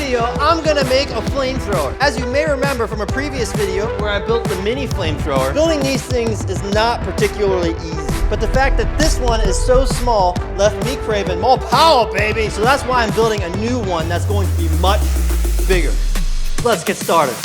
video, I'm gonna make a flamethrower. As you may remember from a previous video where I built the mini flamethrower, building these things is not particularly easy. But the fact that this one is so small left me craving more power, baby. So that's why I'm building a new one that's going to be much bigger. Let's get started.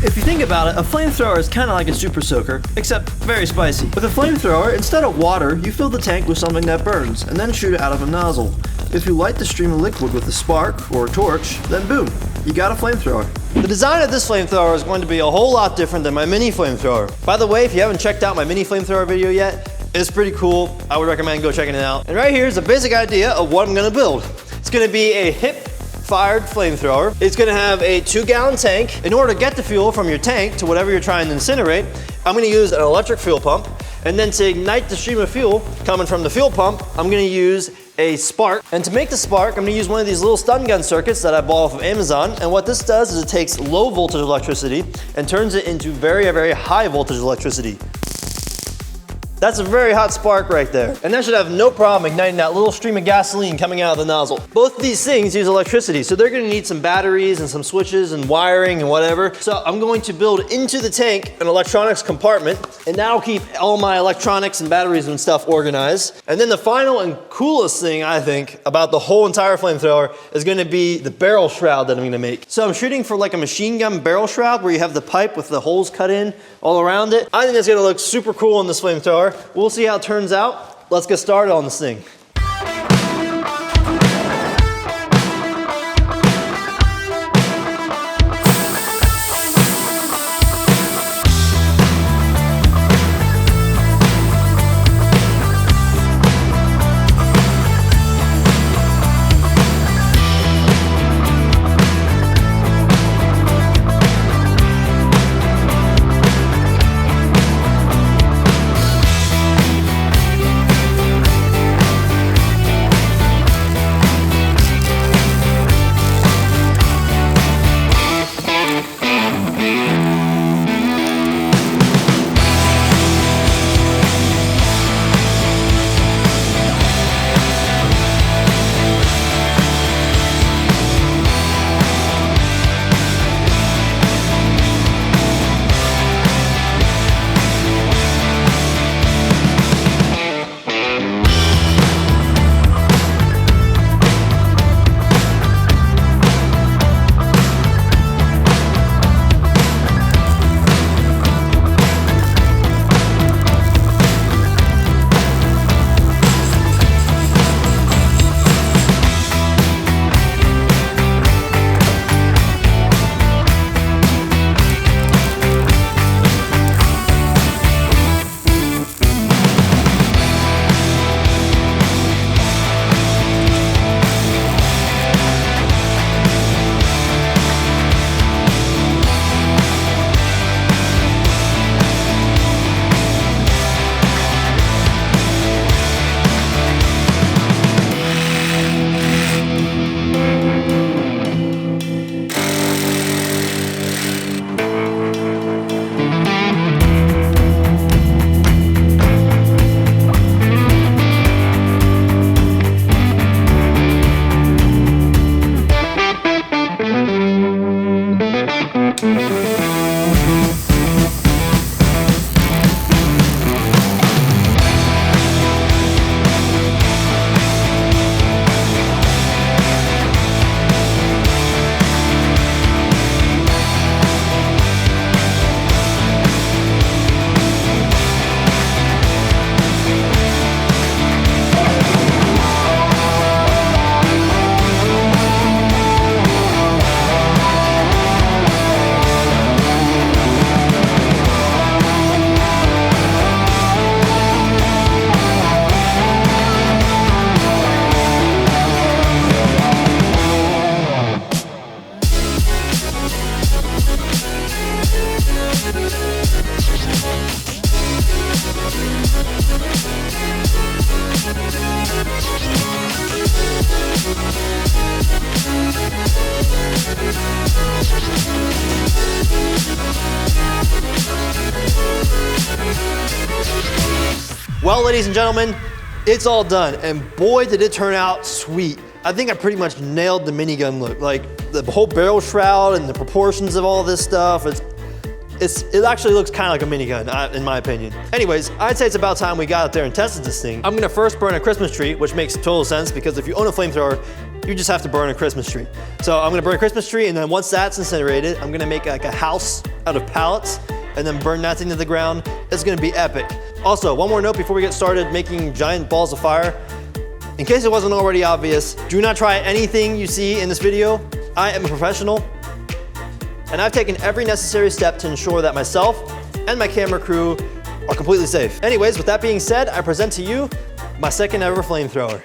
If you think about it, a flamethrower is kind of like a super soaker, except very spicy. With a flamethrower, instead of water, you fill the tank with something that burns, and then shoot it out of a nozzle. If you light the stream of liquid with a spark or a torch, then boom, you got a flamethrower. The design of this flamethrower is going to be a whole lot different than my mini flamethrower. By the way, if you haven't checked out my mini flamethrower video yet, it's pretty cool. I would recommend go checking it out. And right here is a basic idea of what I'm gonna build. It's gonna be a hip-fired flamethrower. It's gonna have a 2-gallon tank. In order to get the fuel from your tank to whatever you're trying to incinerate, I'm gonna use an electric fuel pump. And then to ignite the stream of fuel coming from the fuel pump, I'm gonna use a spark. And to make the spark, I'm gonna use one of these little stun gun circuits that I bought off of Amazon. And what this does is it takes low voltage electricity and turns it into very, very high voltage electricity. That's a very hot spark right there. And that should have no problem igniting that little stream of gasoline coming out of the nozzle. Both of these things use electricity, so they're gonna need some batteries and some switches and wiring and whatever. So I'm going to build into the tank an electronics compartment, and that'll keep all my electronics and batteries and stuff organized. And then the final and coolest thing, I think, about the whole entire flamethrower is gonna be the barrel shroud that I'm gonna make. So I'm shooting for like a machine gun barrel shroud where you have the pipe with the holes cut in all around it. I think that's gonna look super cool in this flamethrower. We'll see how it turns out. Let's get started on this thing. Well, ladies and gentlemen, it's all done, and boy, did it turn out sweet. I think I pretty much nailed the minigun look. Like the whole barrel shroud and the proportions of all this stuff. It actually looks kind of like a minigun, in my opinion. Anyways, I'd say it's about time we got out there and tested this thing. I'm gonna first burn a Christmas tree, which makes total sense because if you own a flamethrower, you just have to burn a Christmas tree. So I'm gonna burn a Christmas tree, and then once that's incinerated, I'm gonna make like a house out of pallets and then burn that thing to the ground. It's gonna be epic. Also, one more note before we get started making giant balls of fire. In case it wasn't already obvious, do not try anything you see in this video. I am a professional, and I've taken every necessary step to ensure that myself and my camera crew are completely safe. Anyways, with that being said, I present to you my second ever flamethrower.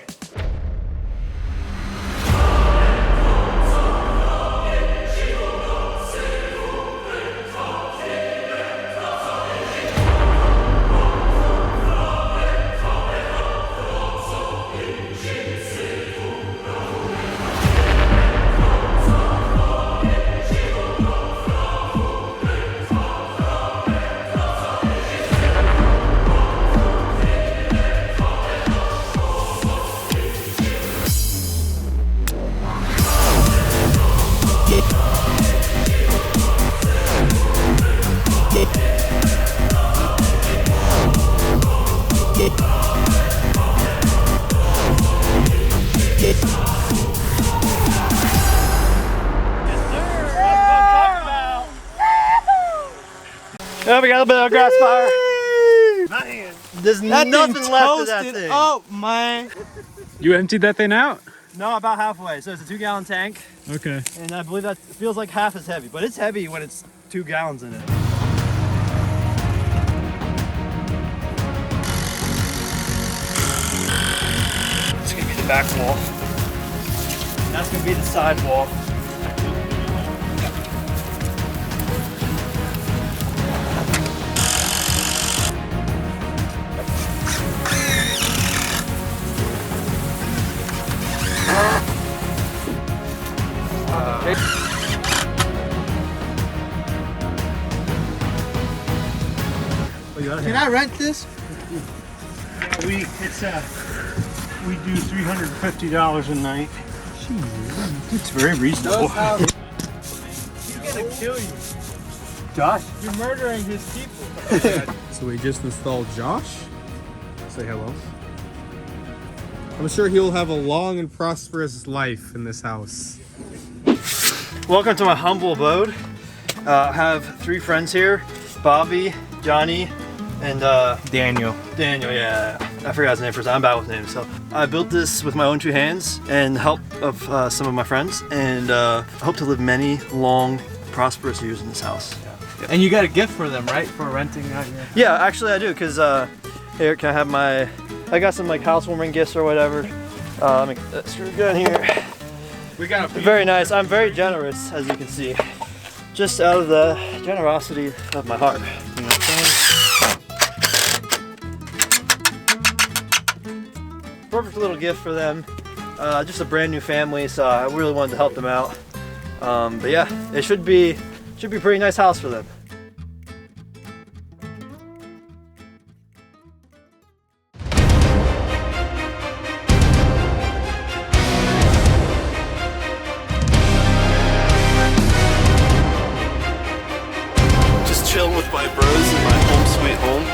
Oh, we got a little bit of grass fire. Man, there's nothing left of that thing. Oh, man. You emptied that thing out? No, about halfway. So it's a 2-gallon tank. Okay. And I believe that feels like half as heavy, but it's heavy when it's 2 gallons in it. It's gonna be the back wall. And that's gonna be the side wall. Can I rent this? We do $350 a night. Jeez, it's very reasonable. He's gonna kill you. Josh? You're murdering his people. So we just installed Josh. Say hello. I'm sure he'll have a long and prosperous life in this house. Welcome to my humble abode. I have 3 friends here, Bobby, Johnny, and Daniel. Daniel, yeah. I forgot his name first. I'm bad with names. So I built this with my own 2 hands and help of some of my friends, and I hope to live many long, prosperous years in this house. Yeah. And you got a gift for them, right? For renting out here? Yeah, actually I do, because here, can I have I got some like housewarming gifts or whatever. Let me get that screw gun here. We got a Very nice. I'm very generous, as you can see. Just out of the generosity of my heart. You know what I'm saying? Perfect little gift for them. Just a brand new family, so I really wanted to help them out. But yeah, it should be a pretty nice house for them. Chilling with my bros in my home sweet home.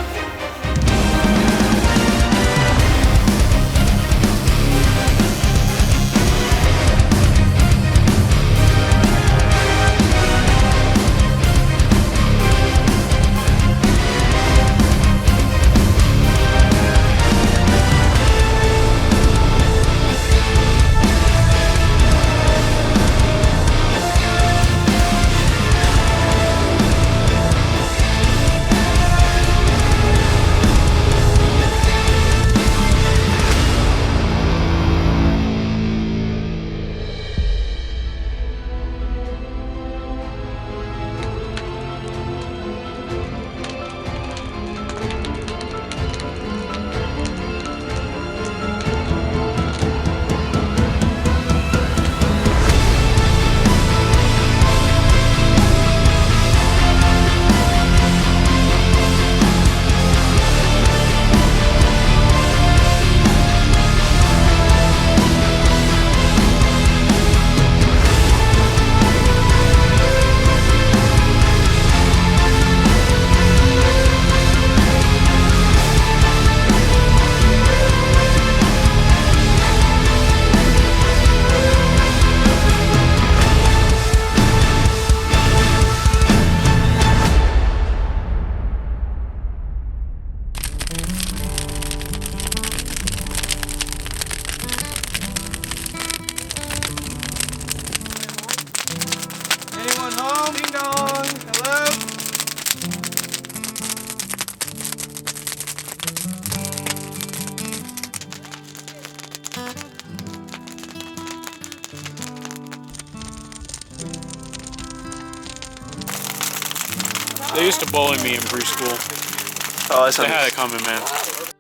They used to bully me in preschool. Oh, that's They had it coming, man.